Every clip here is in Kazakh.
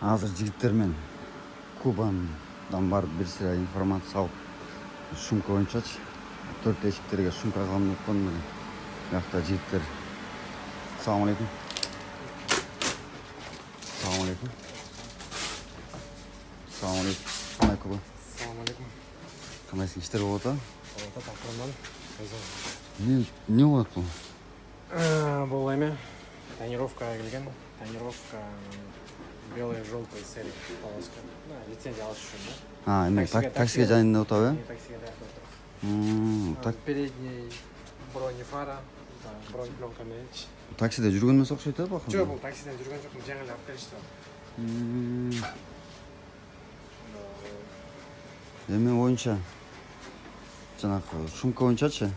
Азыр жигиттермен Кубандан барып бир сыйра информация алып, шумка боюнчачы 4 эшиктерге шумка кылам деп кондум. Бuyakta жигиттер. Assalamu alaikum. Assalamu alaikum. Assalamu alaikum. Кандай Куба? Assalamu alaikum. Кандайсың, иштер болуп атабы? Болуп атат, акырындан. Не болот бул? Бул эме тонировкага келген. Тонировка белый, желтый, серый полоска. Лицензия алыш үчүн да. Эме таксиге жайында отабы, э? Таксиге да. Передний бронефара, бронепленка менчи. Таксиде жүргөнүнөн окшойт да бакын? Жок, бул таксиден жүргөн жокмун, жаңы эле алып келишти. Эме боюнча жанагы шумка боюнчачы.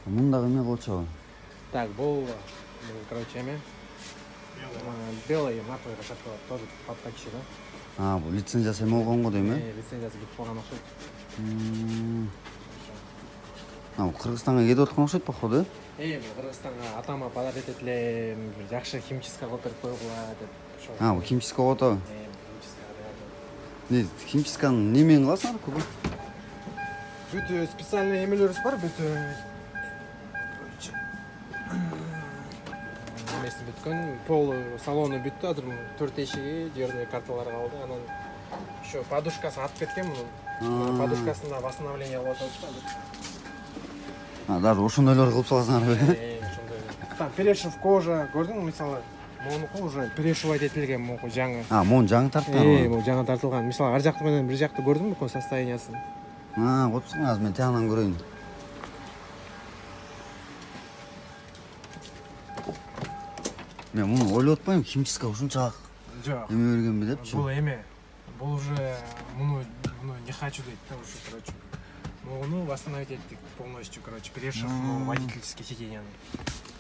Мундагы эме болчу. Так, бул, короче, эме белый маркалар сатылат, тоже под такси, да? Бул лицензиясы эме болгон го дейм, э? Лицензиясы бүтүп калган окшойт. Бул Кыргызстанга кетип аткан окшойт походу, э? Бул Кыргызстанга атама подарок этет элем, бир жакшы химчистка кылып берип койгула деп. Бул химчистка болуп атабы? Химчистка. Химчистканы немен кыласың, Куба? Бүт специальный эмелерибиз бар, бүт эмеси бүткөн, пол салону бүттү, азыр 4 эшиги, жерде карталар калды. Анан еще подушкасы атып кеткен мунун. Подушкасында восстановление кылып атабыз да. Даже ошондойлор кылып саласыңарбы? Ошондой. Там перешив кожа, көрдүңбү, мисалы, монуку уже перешивать этилген, монуку жаңы. Монун жаңы тартылган. Могу жаңы тартылган. Мисалы, ар жакты менен бир жакты көрдүңбү состояниясын? Отсуң, азыр мен тягынан көрөйүн. Мен муну ойлоп атпайм, химчистка ушунчалык Жок. эме бергенби депчи. Бул эме. Бул уже муну не хочу дейт да, ушу, короче. Муну восстановить эттик полностью, короче, перешив водительский сиденьяны.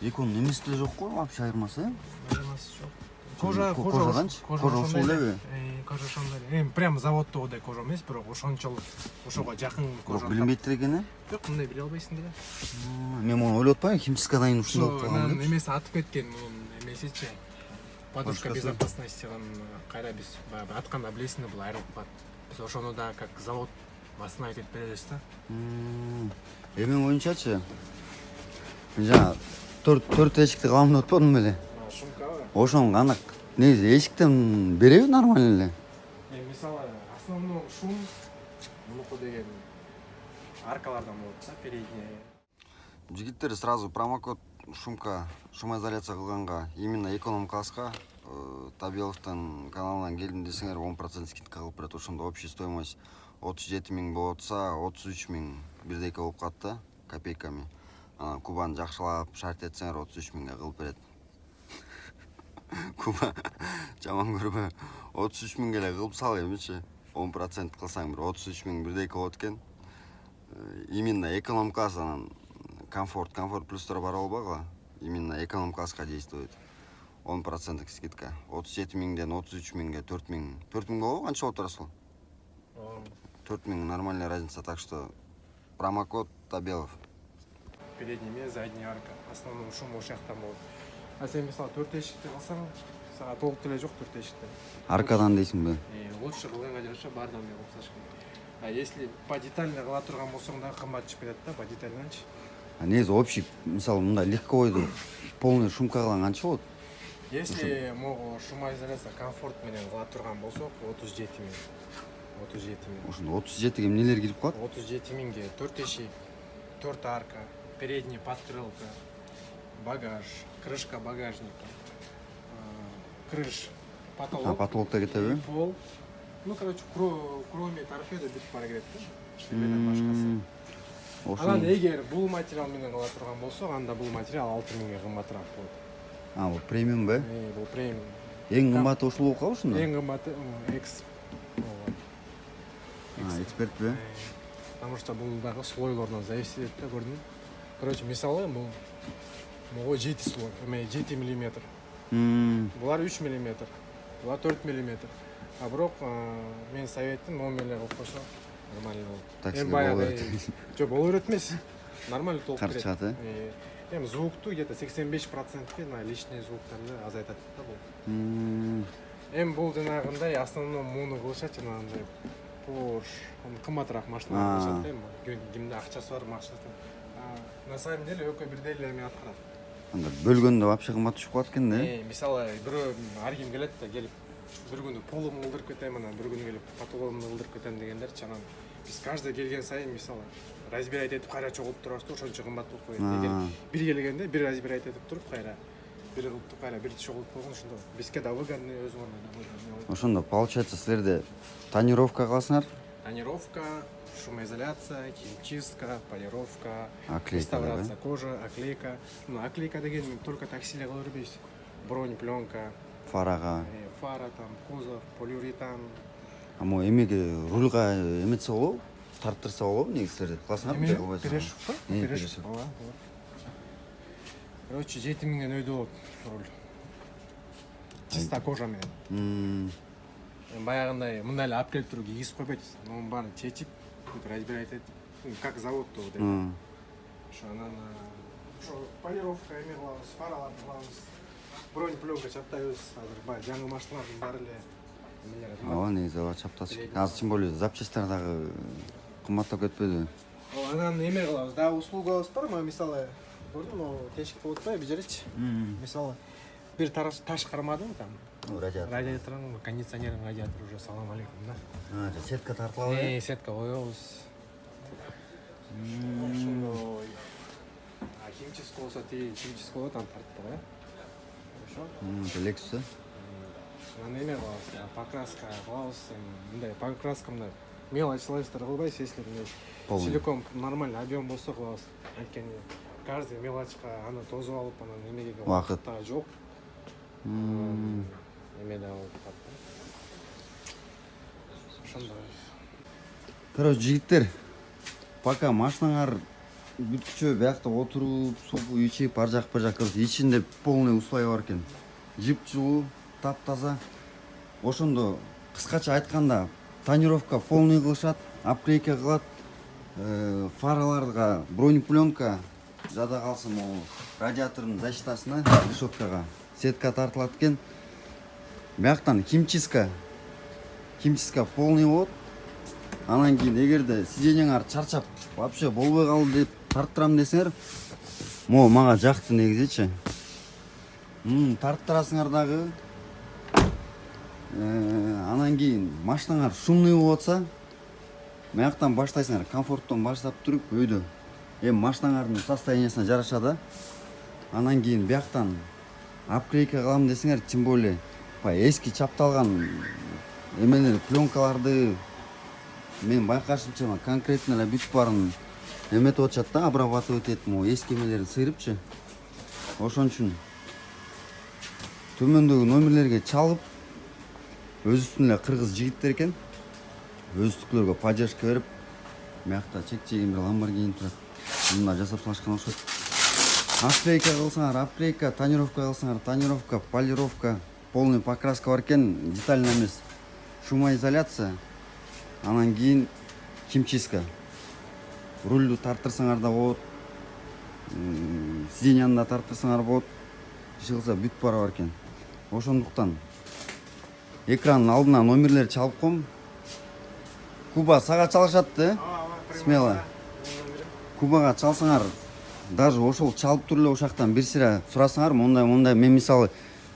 Экөөнүн эмеси деле жок го, вообще айырмасы, э? Айырмасы жок. Кожа ушул элеби? Кожа ошондой. Эми прям заводдогудай кожа эмес, бирок ошончолук ошого жакын кожа. Билинбейт экен, э? Жок, мындай биле албайсың деле. Мен муну ойлоп атпайм, химчисткадан кийин ушундай болуп калган Анан деп. эмеси атып кеткен, мунун эмесичи. Подушка безопасностьтан кайра биз баягы атканда билесиң, бул айрылып калат. Биз ошону да как завод восстановить этип беребиз да. Эме боюнчачы, мен жана 4 эшикти кылам деп атпадым беле? Шумкабы? Ошону кандай негизи эшиктен береби нормально эле? Мисалы, основной шум мунуку деген аркалардан болот да, передний. Жигиттер сразу промокод шумоизоляция кылганга, именно эконом класска Табеловдун каналынан келдим десеңер 10% скидка кылып берет. Ошондо общая стоимость 37 000 болуп атса, 33 000 бирдейке болуп калат да, копейками. Анан Кубаны жакшылап шарт этсеңер 33 000га кылып берет. Куба жаман көрбө. 33 000 эле кылып сал эмичи. 10% кылсаң бир 33 000 бирдейке болот экен. Именно эконом класс, анан комфорт плюстар бар болбойбу? Именно эконом класска действует. 10% скидка. 37 000ден 33 000ге 4 000. 4 000 болобу, канча болот расул? 4 000 нормальная разница, так что промокод Табелов. Передний мез, задний арка. Основной шум ошол жактан болот. А сен мисалы 4 эшикти кылсаң, сага толук деле жок 4 эшикти. Аркадан дейсиңби? Лучше кылганга жараша баардан бери кылып салыш керек. А если по детально кыла турган болсоң да кымбат чыгып кетет да, по детальнанчы. Негизи общий, мисалы, мындай легковойду полный шумка кылган канча болот? Если могу шумоизоляция комфорт менен кыла турган болсок, 37 000. 37 000. Ошондо 37ге эмнелер кирип калат? 37 000ге 4 эшик, 4 арка, передний подкрылка, багаж, крышка багажника, крыш, потолок. Потолокто кетеби? Пол. Ну, короче, кроме торпеды бүтүп бара кетет да. Эмеден башкасы. Анан эгер бул материал менен кыла турган болсок, анда бул материал 6 000ге кымбатыраак болот. Бул премиум бе? Бул премиум. Эң кымбаты ушул болуп калышында? Эң кымбаты Эксперт бе? Потому что бул дагы слойлордон зависит этет да, көрдүңбү? Короче, мисалы, могу 7 слой, 7 мм. Булар 3 мм, булар 4 мм. А бирок мен советим 10 мм кылып койсо нормально болот. Таксиде боло берет. Жок, боло берет эмес. Нормально толуп Карчы берет. чыгат, Эми звукту где-то 85%ке лишний звуктарды азайтат да бул. эми бул жанагындай основной муну кылышат жанагындай Porsche, кымбатыраак машиналар кылышат эми кимде акчасы бар машинасы. На самом деле экөө бирдей эле эме аткарат. Анда бөлгөндө вообще кымбат түшүп калат экен да. Мисалы бирөө ар ким келет да келип бир күнү полумду кылдырып кетем, анан бир күнү келип потологумду кылдырып кетем дегендерчи. Анан биз каждый келген сайын мисалы разбирать этип кайра чогултуп турабыз да, ошончо кымбат болуп коет. Эгер бир келгенде бир разбирать этип туруп кайра бир кылып кайра бир чогултуп койгон ошондо бизге да выгодный өз ордуна. Ошондо получается силерде тонировка кыласыңар, Тонировка, шумоизоляция, химчистка, полировка, оклейка, реставрация кожи, оклейка. Ну, оклейка деген только таксиле кыла бербейбиз. Бронь, пленка, фарага. фара, там, кузов, полиуретан. А мо эмеге рульга эметсе болобу? Тарттырса болобу? Негизи силер кыласыңарбы же кылбайсыңарбы? Перешивка? Перешивка. Ооба. Короче, 7000 өйдө болот руль. Чиста кожа менен. Баягындай мындай эле алып келип туруп кийгизип койбойт. Мунун баарын чечип, разбирать этип, как заводто деп. Ошо анан ошо полировка эме кылабыз, фараларды кылабыз. Бронь пленка чаптайбыз. Азыр баягы жаңы машиналардын баары эле эмелер. Ооба, негизи ооба чапташык. Азыр тем более запчасттар дагы кымбаттап кетпедиби? Анан эме кылабыз, дагы услугабыз бар, мисалы көрдүм, могу тешик болуп атпайбы бул жеричи. Мисалы бир таш кармадым там. Радиаторун, кондиционердин радиатору уже салам алейкум да. Сетка тартылабы? Сетка коебуз. Ошондой. Химчистка болсо химчистка болот, аны тарттык, Ошо. Lexus. Анан эме кылабыз, покраска кылабыз. Мындай покраска мындай мелочь-лайстар кылбайбыз, если силикон нормальный объем болсо кылабыз. Анткени каждый мелочка аны тозуп алып, анан эмеге Убакыт жок. Эме да болуп калат. Ошондой. Короче, жигиттер, пока машинаңар бүткүчө биякта отуруп, супу ичип, ар жак кылып, ичинде полный условия бар экен. Жып-жылуу, таптаза. Ошондо кыскача айтканда, тонировка полный кылышат, обклейка кылат, фараларга бронепленка, жада калса могу радиатордун защитасына, решеткага сетка тартылат экен. Бияктан химчистка полный болот. Анан кийин эгерде сиденьяңар чарчап, вообще болбой калды деп тарттырам десеңер, могу мага жакты негизичи. Тарттырасыңар дагы. Анан кийин машинаңар шумный болуп атса, бияктан баштайсыңар, комфорттон баштап туруп өйдө. Эми машинаңардын состояниясына жараша да. Анан кийин бияктан обклейка кылам десеңер, тем более эски чапталган эмелер, пленкаларды мен байкашымча конкретно эле бүтүп барын эметип атышат да, обрабатывать этип, могу эски эмелерди сыйрыпчы. Ошон үчүн төмөндөгү номерлерге чалып, өзүбүздүн эле кыргыз жигиттер экен. Өзүздүкүлөргө поддержка берип, биякта чек-чегин бир Lamborghini турат. Мында жасап салышкан окшойт. Обклейка кылсаңар, обклейка, тонировка кылсаңар, тонировка, полировка, полный покраска бар экен, детальный эмес. Шумоизоляция, анан кийин химчистка. Рульду тарттырсаңар да болот, сиденьяны да тарттырсаңар болот. Иши кылса бүт бара бар экен. Ошондуктан экранын алдына номерлер чалып коем. Куба сага чалышат да? Смело. Кубага чалсаңар, даже ошол чалып туруп эле ошактан бир сыра сурасаңар, мондай мен мисалы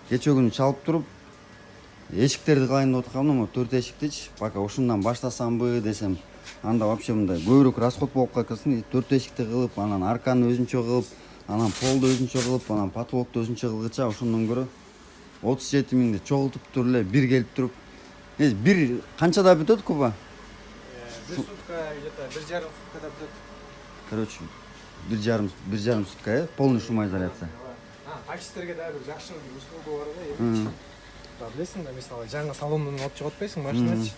кече күнү чалып туруп эшиктерди кылайын деп аткам, 4 эшиктичи, пока ушундан баштасамбы десем, анда вообще мындай көбүрөөк расход болуп калсын, 4 эшикти кылып, анан арканы өзүнчө кылып, анан полду өзүнчө кылып, анан потолокту өзүнчө кылгыча ошондон көрө 37 миңди чогултуп туруп эле бир келип туруп. Бир канчада бүтөт Куба? Бир сутка где-то 1,5 суткада бүтөт. Короче, 1,5 сутка, полный шумоизоляция. Таксистерге да бир жакшы услуга бар да. Да, билесиң да, мисалы жаңы салондон алып чыгып атпайсың машиначы.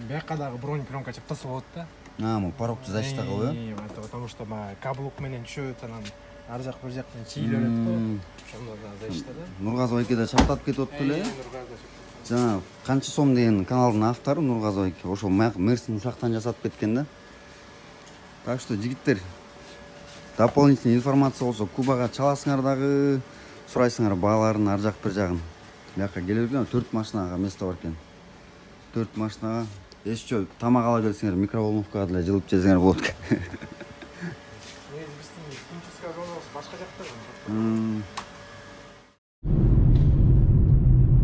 Бияка дагы бронь пленка чаптаса болот да. Могу порогты защита кылып, потому что каблук менен түшөт, анан ар жак бир жактан чийилет го. Ошондо да защита да. Нургазы байке да чаптап кетип атты эле. Жана канча сом деген каналдын автору Нургазы байке, ошол Мерсин ушактан жасап кеткен да. Так что жигиттер, дополнительный информация болсо Кубага чаласыңар дагы, сурайсыңар бааларын ар жак бир жагын. Бияққа келе берген 4 машинаға место бар екен. 4 машинаға еще тамақ ала келсеңер микроволновкаға деле жылып жесеңер болот экен. Негизи биздин химчистка зонабыз башка жакта.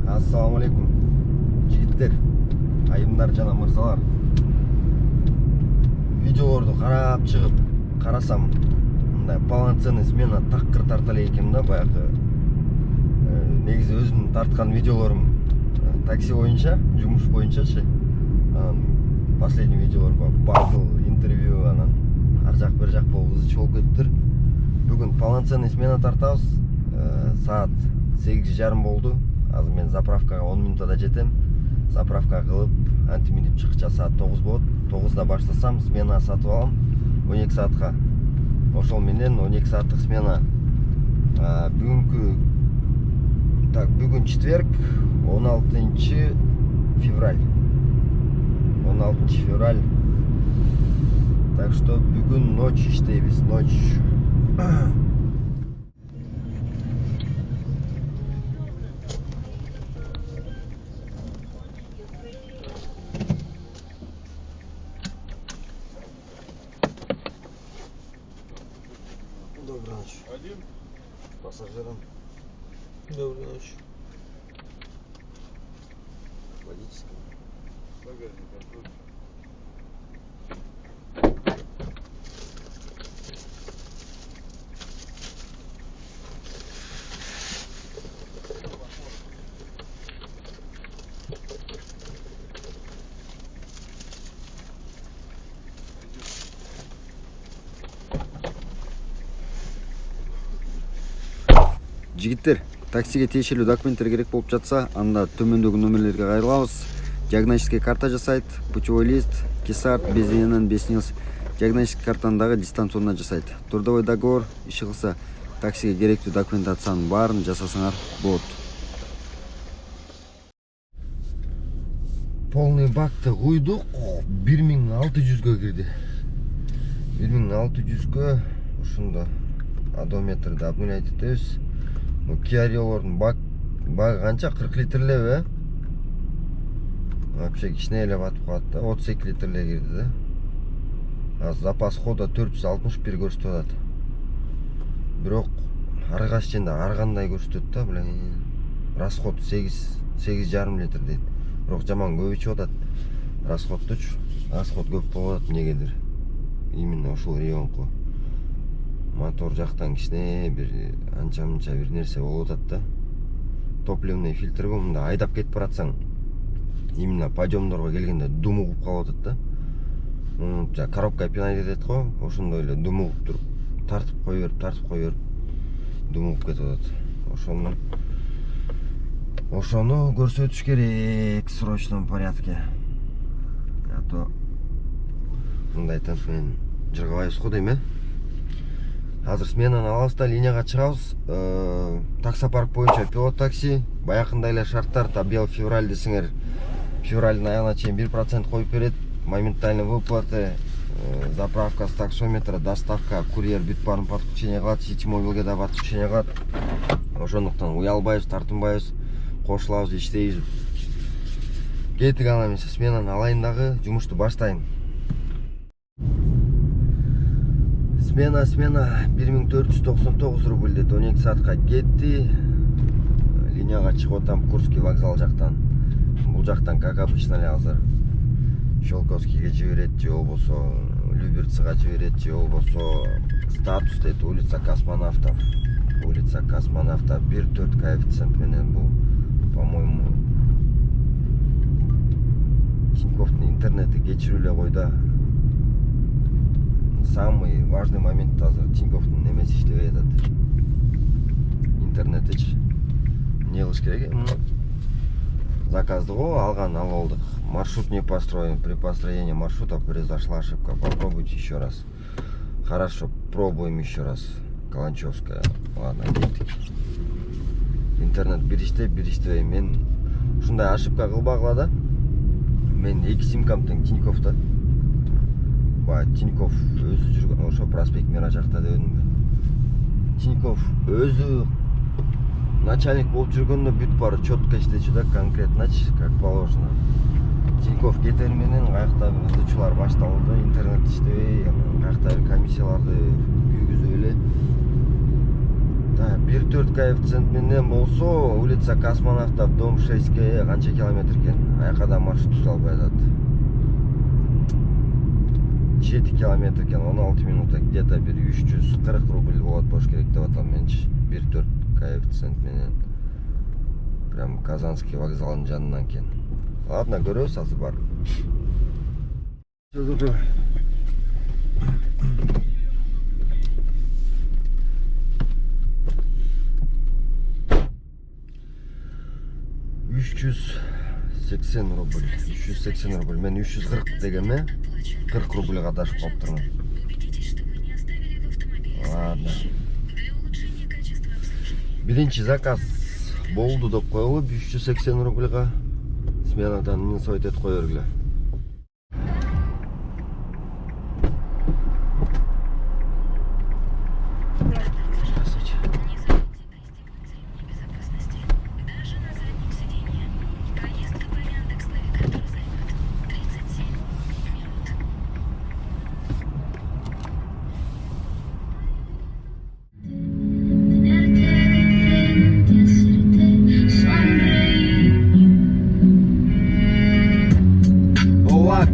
Ассаламу алейкум. Жигиттер, айымдар жана мырзалар. Видеолорду карап чыгып, карасам, мындай полноценный смена такыр тарта эле экенмин да, баягы. Негизи өзүмдүн тарткан видеолорум такси боюнча, жумуш боюнчачы. Последний видеолор батл, интервью, анан ар жак бер жак болуп ызы болуп кетиптир. Бүгүн полноценный смена тартабыз. Саат 8:30 болду. Азыр мен заправкага 10 минутада жетем. Заправка кылып, антиминип чыкча саат 9 болот. 9да баштасам, смена сатып алам 12 саатка. Ошол менен 12 сааттык смена. Бүгүн четверг, 16 февраль. 16 февраль. Так что бүгүн ночь иштейбиз, ночь. Доброй ночи. Один? Пассажирам. Доброй ночи. Водительскому. Багажник открой. Жигиттер, таксиге тиешелүү документтер керек болуп жатса, анда төмөндөгү номерлерге кайрылабыз. Диагностический карта жасайт, путевой лист, кесарт, без ИНН, без НИЛС. Диагностический картаны дагы дистанционно жасайт. Трудовой договор, иши кылса, таксиге керектүү документациянын баарын жасасаңар болот. Полный бакты куйдук, 1600гө кирди. 1600гө ушунда одометрди обнулять этебиз. Kia Rio'лордун багы канча? 40 литрлеби, вообще кичине эле батып калат да, 32 литрле кирди да. Азыр запас хода 461 көрсөтүп атат. Бирок арыгаш ченде ар кандай көрсөтөт да, блин. Расход 8,5 литр дейт. Бирок жаман көп ичип атат. Расходтучу. Расход көп болуп атат эмнегедир. Именно ошол Rio'нку. Мотор жактан кичине бир анча-мынча бир нерсе болуп атат да. Топливный фильтрге мында айдап кетип баратсаң, именно подъемдорго келгенде дум угуп калып атат да. Коробка пинать этет го, ошондой эле дум угуп туруп, тартып кой берип, дум угуп кетип атат. Ошону көрсөтүш керек в срочном порядке. А то мындай темп менен жыргабайбыз го дейм, Азыр сменаны алабыз да, линияга чыгабыз. Таксопарк боюнча пилот такси. Баякында эле шарттар бел февраль десеңер, февралдын аягына чейин 1% коюп берет. Моментальный выплаты, заправка с таксометра, доставка, курьер бүт баарын подключение кылат, Ситимобилге да подключение кылат. Ошондуктан уялбайбыз, тартынбайбыз, кошулабыз, иштейбиз. Кетик ана эмесе, сменаны алайын дагы, жумушту баштайын. Смена 1499 рубль дейт, 12 саатка кетти. Линияга чыгып атам Курский вокзал жактан. Бул жактан как обычно эле азыр Щелковскийге жиберет, же болбосо Люберцага жиберет, же болбосо статус дейт, улица космонавтов. Улица космонавтов 1,4 коэффициент менен бул, по-моему, Тиньковдун интернети кечирип эле койду. Самый важный момент азыр Тиньковдун немеси иштебей атат. Интернетичи. Не кылыш керек? Заказды го алган, алып алдык. Маршрут не построен. При построении маршрута произошла ошибка. Попробуйте еще раз. Хорошо, пробуем еще раз. Каланчевская. Ладно, кеттик. Интернет бир иштебей. Мен ушундай ошибка кылбагыла да. Мен 2 симкам тең Тиньковдо. Тиньков өзү жүргөн ошо проспект Мира жакта дебедимби? Тиньков өзү начальник болып жүргөндө бүт бары четко иштечү да, конкретночи, как положено. Тинькофф кетер менен каякта бир ызычуулар башталды, интернет иштебей, каякта бир комиссияларды күйгүзүп эле. Да, 1,4 коэффициент менен болсо, улица Космонавтов, дом 6ке канча километр экен? Аяка да маршрут тута албай атат. 7 километр экен, 16 минутта где-то бир 340 рубль болот болуш керек деп атам менчи. 1,4 коэффициент менен. Прям Казанский вокзалдын жанынан экен. Ладно, көрөбүз азыр бар. рубль. 380 рубль. Мен 340 дегенме 40 рубльга дашып калыптырмын. Ладно. Биринчи заказ болду деп коелу 380 рубльга. Сменадан минусовать этип кое бергиле.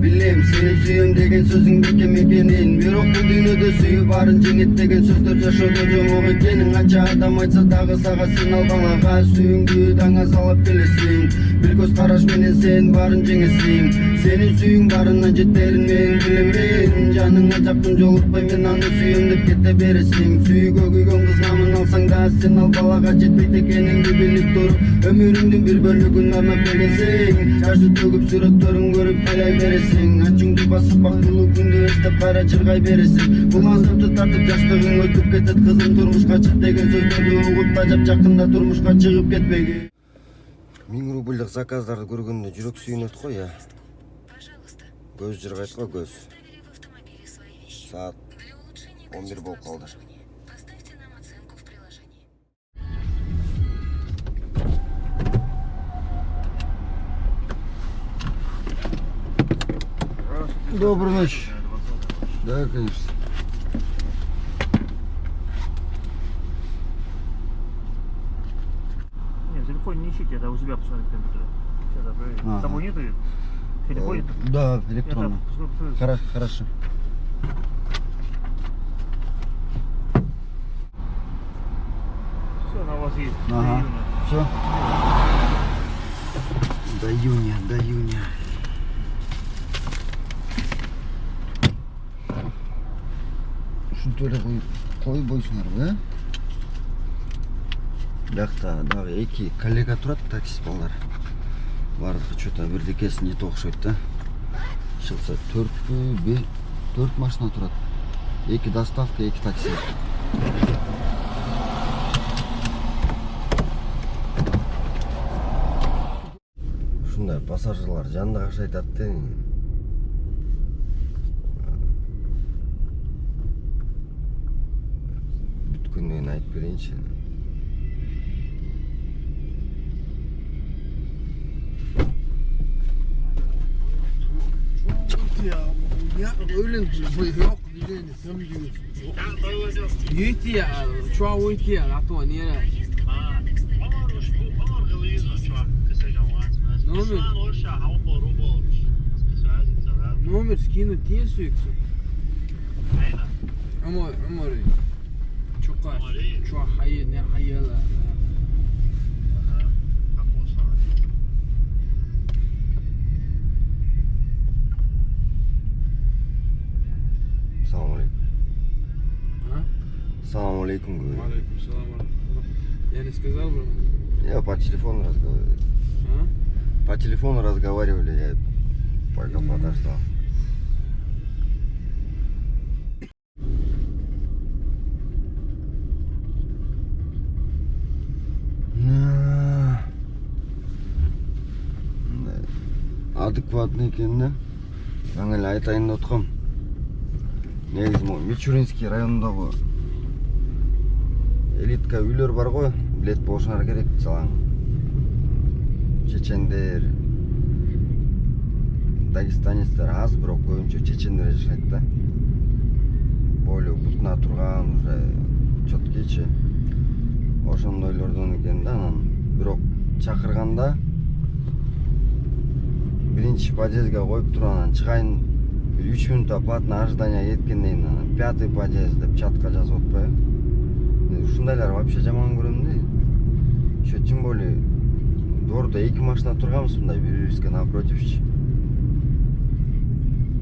Билем, сени сүйөм деген сөзүң бекем экенин, бирок бул дүйнөдө сүйүү барын жеңет деген сөздөр жашоодо жомок экенин. Канча адам айтса дагы сага сен албаңага сүйүүңдү даңа салып келесиң. Бир көз караш менен сен барын жеңесиң. Сенин сүйүүң барына жетерин мен билем. Жаныңа жакын жолутпай мен аны сүйөм деп кете бересиң. Сүйүүгө күйгөн кыз намын алсаң да сен ал балага жетпейт экениңди билип туруп өмүрүңдүн бир бөлүгүн арнап бергенсиң. Жашы төгүп сүрөттөрүн көрүп айлай бересиң. Ачыңды басып бактылуу күндү эстеп кайра жыргай бересиң. Бул азапты тартып жаштыгың өтүп кетет. Кызым турмушка чык деген сөздөрдү угуп тажап жакында турмушка чыгып кетпеги. 1000 рубльдик заказдарды көргөндө жүрөк сүйүнөт го я. Көз жыргайт го көз. Саат 11 болуп калды. Доброй ночи. Да, конечно. Нет, телефон не ищите, это у себя посмотрите компьютер. Сейчас проверим. С тобой нету? В телефоне? Да, электронно. Хорошо. Все, она у вас есть. Ага. Все. До июня. Шунтөле кой бойсуңарбы, э? Бияқта дагы эки коллега турат, таксист балдар. Бардыгы что-то бирдекесин жете окшойт да. Чыкса 4 машина турат. Эки доставка, эки такси. Ушундай пассажирлар жанды кашайтат да. Күнүн айтып берейинчи. Номер скинуть не сүйіксі. Амори. Чуқаш. Чуа хайы, не хайыла. Салам алейкум. Салам алейкум. Алейкум салам. Я не сказал бы? Я по телефону разговаривал. По телефону разговаривали, я пока подождал. Адекватный екен да. Жаңа эле айтайын деп аткам. Негизи могу Мичуринский районундагы элитка үйлөр бар го, билет болушуңар керек. Жалаң чечендер, дагестанецтер аз, бирок көбүнчө чечендер жашайт да. Более бутуна турган, уже чөткечи. Ошондойлордон экен да. Анан бирок чакырганда биринчи подъездге коюп туруп, анан чыгайын 3 минутта платный ожидание кеткенден кийин анан 5-й подъезд деп чатка жазып атпайбы. Ушундайлар вообще жаман көрөм да. Ещё тем более дворда 2 машина турганбыз мындай бири-бирибизге напротивчи.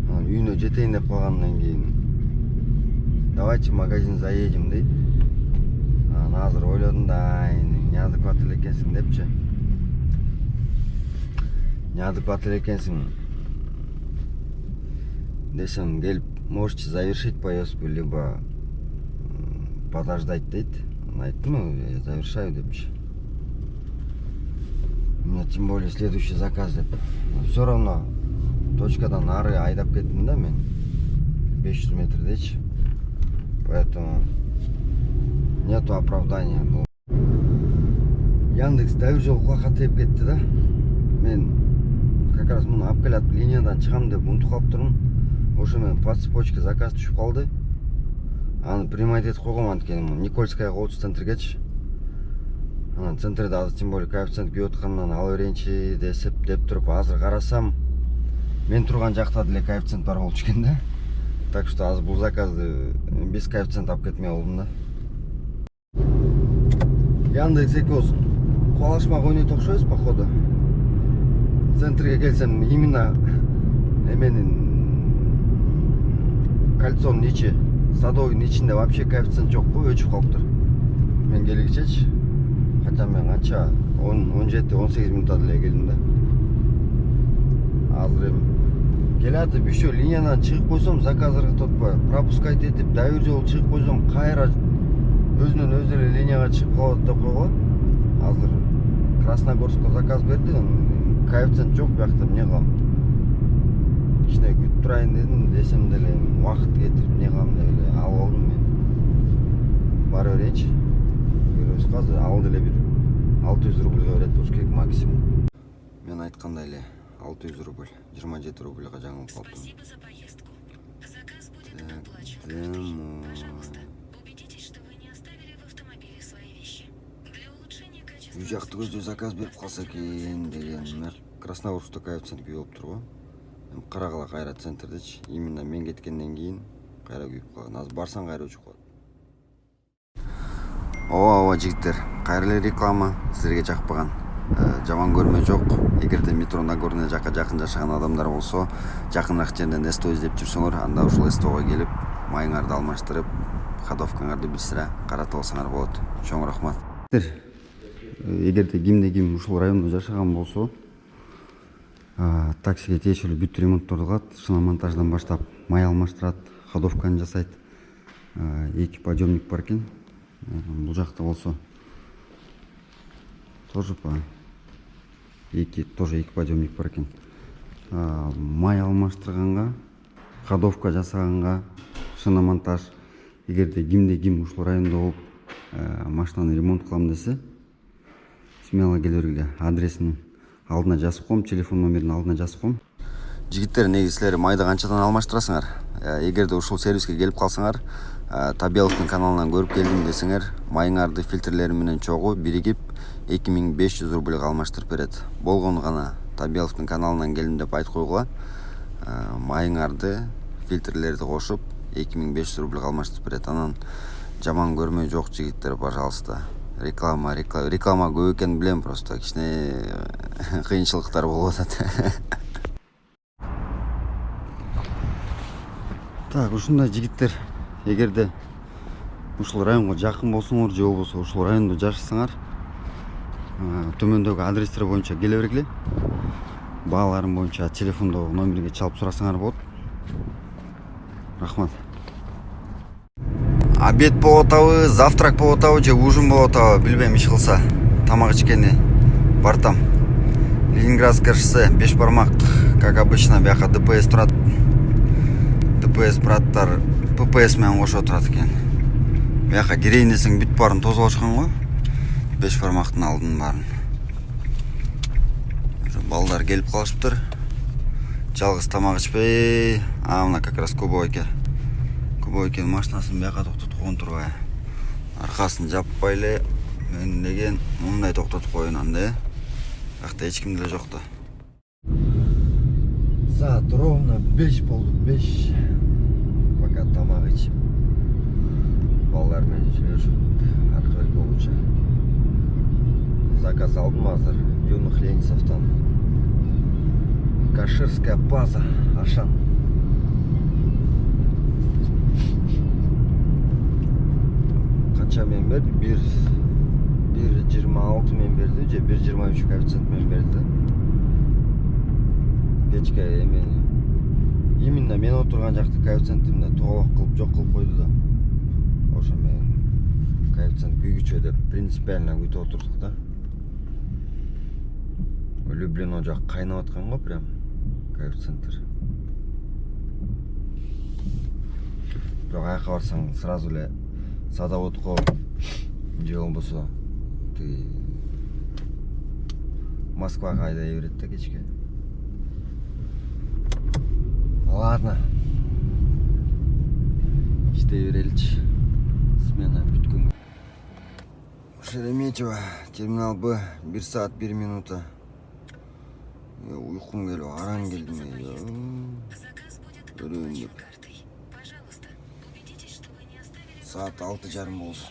Анан үйүнө жетейин деп калгандан кийин давайте в магазин заедем дейт. Анан азыр ойлодум да, неадекват эле экенсиң депчи. Неадекват эле экенсиң десем, келип можете завершить поездку, либо подождать дейт. Айттым, я завершаю депчи. У меня тем более следующий заказ деп. Но все равно точкадан ары айдап кеттим да мен. 500 метрдечи. Поэтому нету оправдания. Яндекс дәвір жол құлаққа тиіп кетті да. Мен как раз мұны алып келатып линиядан шығам деп ұмытып қалып тұрмын. Ошо мен по цепочке заказ түшүп қалды. Аны принимать етіп қойғам, анткени Никольская колчу центргечи. Анан центрде азыр тем более коэффициент күйіп аткандан ала берейинчи деп туруп азыр карасам, мен турган жакта деле коэффициент бар болчу экен да. Так что азыр бул заказды без коэффициента алып кетмей болдум да. Яндекс экөөбүз кубалашмак ойнойт окшойбуз походу. Центрге келсем именно эменин кольцонун ичи, садовойдун ичинде вообще коэффициент жок го, өчүп калыптыр. Мен келгичечи, хотя мен канча 17-18 минутта деле келдим да. Азыр эми келатып еще линиядан чыгып койсом, заказ ыргытып атпай, пропускать этип, дәвир жол чыгып койсом, кайра өзүнөн өзү эле линияга чыгып калат деп койгон. Азыр Красногорскко заказ берди, коэффициент жок биякта, эмне кылам? Кичине күтүп турайын дедим, десем деле убакыт кетирип эмне кылам деп эле алып алдым мен. Бара берейинчи. Көрөбүз казыр ал деле бир 600 рубльга берет болуш керек максимум. Мен айткандай эле 600 рубль, 27 рубльга жаңылып калыптым. Спасибо за поездку. Заказ будет оплачен. Убедитесь, что вы не оставили в автомобиле свои вещи. Для улучшения качества... Үй жакты көздөй заказ берип калса экен деген. Красногорскто коэффициент күйүп тур го. Эми карагыла кайра центрдечи. Именно мен кеткенден кийин кайра күйүп калган. Азыр барсаң кайра өчүп калат. Ооба жигиттер, кайра эле реклама силерге жакпаган. Жаман көрмө жок. Эгерде метро Нагорный жакка жакын жашаган адамдар болсо, жакыныраак жерден СТО издеп жүрсөңөр, анда ушул СТОго келип, майыңарды алмаштырып, ходовкаңарды бир сыра каратып алсаңар болот. Чоң рахмат. Эгерде кимде-ким ушул райондо жашаган болсо, таксиге тиешелүү бүт ремонтторду кылат, шиномонтаждан баштап май алмаштырат, ходовканы жасайт. 2 подъемник бар экен. Бул жакта болсо тоже тоже 2 подъемник бар экен. Май алмаштырганга, ходовка жасаганга, шиномонтаж. Эгерде кимде-ким ушул райондо болуп машинаны ремонт кылам десе, смело келе бергиле. Адресин алдына жазып коем, телефон номерин алдына жазып коем. Жигиттер, неги силер майды канчадан алмаштырасыңар? Эгерде ушул сервиске келип калсаңар, Табияловдун каналынан көрүп келдим десеңер, майыңарды фильтрлери менен чогуу биригип 2500 рубльга алмаштырып берет. Болгону гана Табияловдун каналынан келдим деп айтып койгула. Майыңарды, фильтрлерди кошуп 2500 рубльга алмаштырып берет. Анан жаман көрмөй жок жигиттер, пожалуйста. Реклама көп экенин билем, просто кичине кыйынчылыктар болуп атат. Так, ушундай жигиттер, эгерде ушул районго жакын болсоңор же болбосо ушул райондо жашасаңар, төмөндөгү адрестер боюнча келе бергиле. Бааларым боюнча телефондогу номерге чалып сурасаңар болот. Рахмат. Обед болуп атабы, завтрак болуп атабы же ужин болуп атабы, билбейм, иш кылса. Тамак ичкени бартам. Ленинградское шоссе, Бешбармак, как обычно, бияка ДПС турат. ДПС браттар ППС менен кошо турат экен. Бияка кирейин десең бүт баарын тозуп алышкан го. 5 бармақтың алдын барын. Балдар келіп қалышыптыр. Жалғыз тамақ ішпей, мына как раз Кубойке машинасын бияқа тоқтатып қойын тұрғай. Арқасын жаппай эле мен деген мындай тоқтатып қойынан да. Жақта ешкімді жоқты. Saat ровно 5 болды, 5. Пока тамақ ішіп. Балалармен сөйлесіп арқылы болуынша. Заказ алдым азыр юных ленинцевтан. Каширская база, Ашан. Қанша мен берді? 1.26 мен берді, же 1.23 коэффициент мен берді. Кечке именно мен отырған жақты коэффициентімді тоғылық қылып жоқ қылып қойды да. Ошо мен коэффициент күйгіче деп принципиально күтіп отырдық да. Люблин о жақ қайнап атқан ғой прям коэффициенттер. Бірақ аяққа барсаң сразу эле садоводко же болбосо Москвага айдай берет да кечке. Ладно. İşte береличи. Смена бүткөн. Шереметьево, терминал Б, 1 saat 1 minuta. Uykum geliyor, aran geldi mi ya? Заказ будет оплачен картой. Пожалуйста, убедитесь, что вы не оставили... Saat 6:30 болды.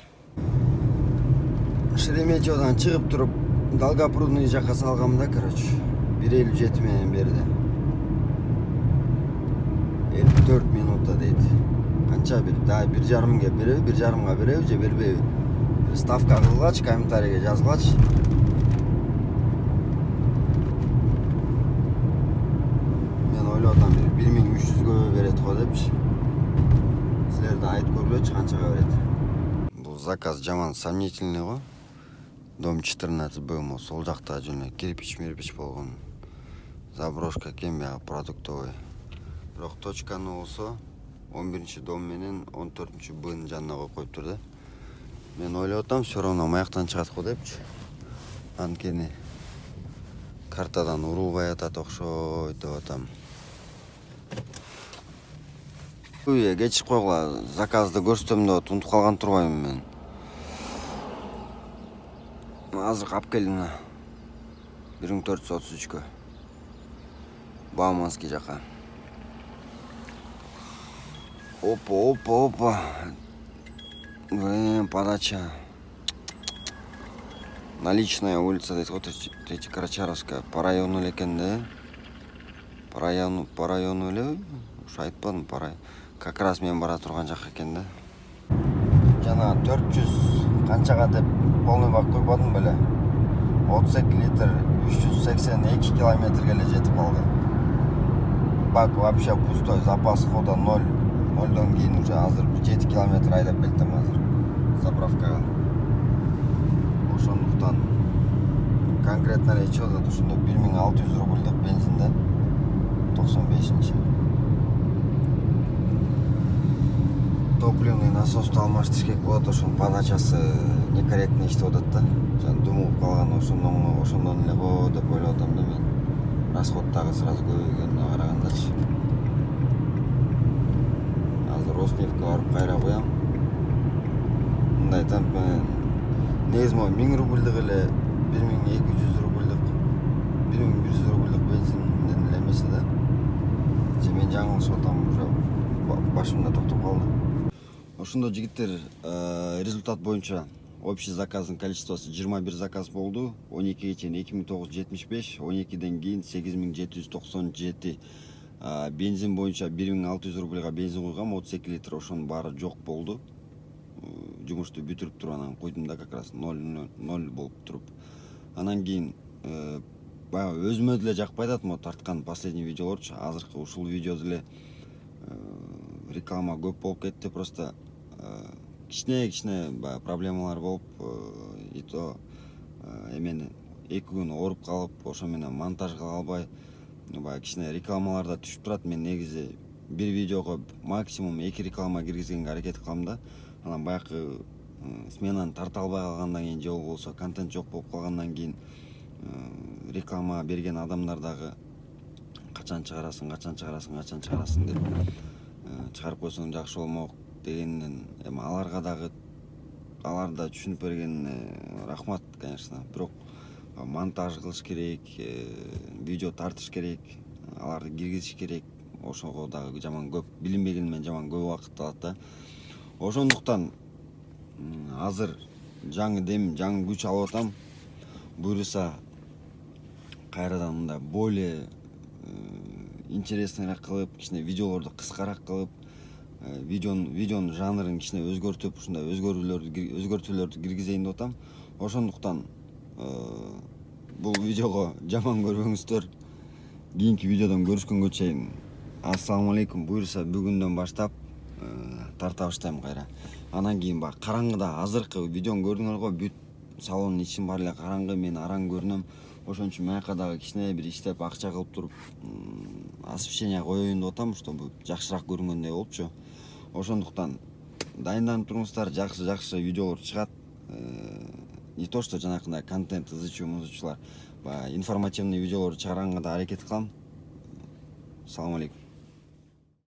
Шереметьеводан чыгып туруп, Долгопрудный жака салгам да, короче. 1.57 менен берди. 54 минута дейт. Канча бир? Да, 1.5-га береби, 1.5-га береби же бербейби? Ставка кылгыч, комментарийге жазгыч. Мен ойлоп атам, 1300-гө берет го депчи. Силер да айтып көргүлөчү канчага берет. Бул заказ жаман сомнительный го. Дом 14Б, сол жакта жана кирпич болгон. Заброшка кем продуктовый. Бирок точканы болсо 11-дом менен 14-Б'нин жанына коюп коюптур да. Мен ойлоп атам, все равно маяктан чыгат го депчи. Анткени картадан урулбай атат окшойт деп атам. Үйгө кечип койгула, заказды көрсөтөм деп унутуп калган турбаймын мен. Азыр алып келдим мына 1433-кө. Бауманский жака. Опа. Подача. Наличная улица, дейт го, Третья Карачаровская. По району эле экен да. По району эле, ушу айтпадым, как раз мен бара турган жак экен да. Жана 400 канчага деп полный бак койбадым беле. 32 литр 382 километрге эле жетип калды. Бак вообще пустой, запас хода 0. 0-дон кийин уже азыр 7 километр айдап келдим азыр заправкага. Ошондуктан конкретно эле ичип атат, ошондо 1600 рубльдук бензин да. 95-чи. Топливный насосту алмаштырыш керек болот, ошонун подачасы некорректный иштеп атат да. Жана думуп калган ошондон эле го деп ойлоп атам да мен. Расход дагы сразу көбөйгөнүнө карагандачы. Азыр Роснефтке барып кайра коям. Мындай темп менен негизи 1000 рубльдук эле 1200 рубльдук 1100 рубльдук бензинден эле эмеси да. Же мен жаңылышып атам, уже башымда токтоп калды. Ошондо жигиттер, результат боюнча общий заказдын количествосы 21 заказ болду. 12ге чейин 2975, 12ден кийин 8797. Бензин боюнча 1600 рубльга бензин койгам, 32 литр, ошонун баары жок болду. Жумушту бүтүрүп туруп анан койдум да, как раз 0 болуп туруп. Анан кийин баягы өзүмө деле жакпай атат мо тарткан последний видеолорчу. Азыркы ушул видеодо эле реклама көп болуп кетти, просто кичине проблемалар болуп, и то эмени 2 күн ооруп калып, ошо менен монтаж кыла албай, кичине рекламаларда түшүп турат. Мен негизи бир видеого максимум 2 реклама киргизгенге аракет кылам да. Анан баягы сменаны тарта албай калгандан кийин же болбосо контент жок болуп калгандан кийин реклама берген адамдар дагы качан чыгарасың деп чыгарып койсоң жакшы болмок дегенден эми алар да түшүнүп бергенине рахмат, конечно. Бирок монтаж кылыш керек, видео тартыш керек, аларды киргизиш керек. Ошого дагы жаман көп билинбегени менен жаман көп убакыт алат да. Ошондуктан азыр жаңы дем, жаңы күч алып атам. Буюрса кайрадан мындай более интересныйраак кылып, кичине видеолорду кыскараак кылып, видеонун жанрын кичине өзгөртүп, ушундай өзгөртүүлөрдү киргизейин деп атам. Ошондуктан бул видеого жаман көрбөңүздөр. Кийинки видеодон көрүшкөнгө чейин ассаламу алейкум. Буюрса бүгүндөн баштап тарта баштайм кайра. Анан кийин баягы караңгыда азыркы видеону көрдүңөр го, бүт салондун ичин баары эле караңгы, мен араң көрүнөм. Ошон үчүн маяка дагы кичине бир иштеп акча кылып туруп освещение коеюн деп атам, чтобы жакшыраак көрүнгөндөй болупчу. Ошондуктан дайынданып туруңуздар, жакшы видеолор чыгат. Не то что жанакындай контент ызычуулар, информативный видеолор чыгарганга да аракет кылам. Салам алейкум.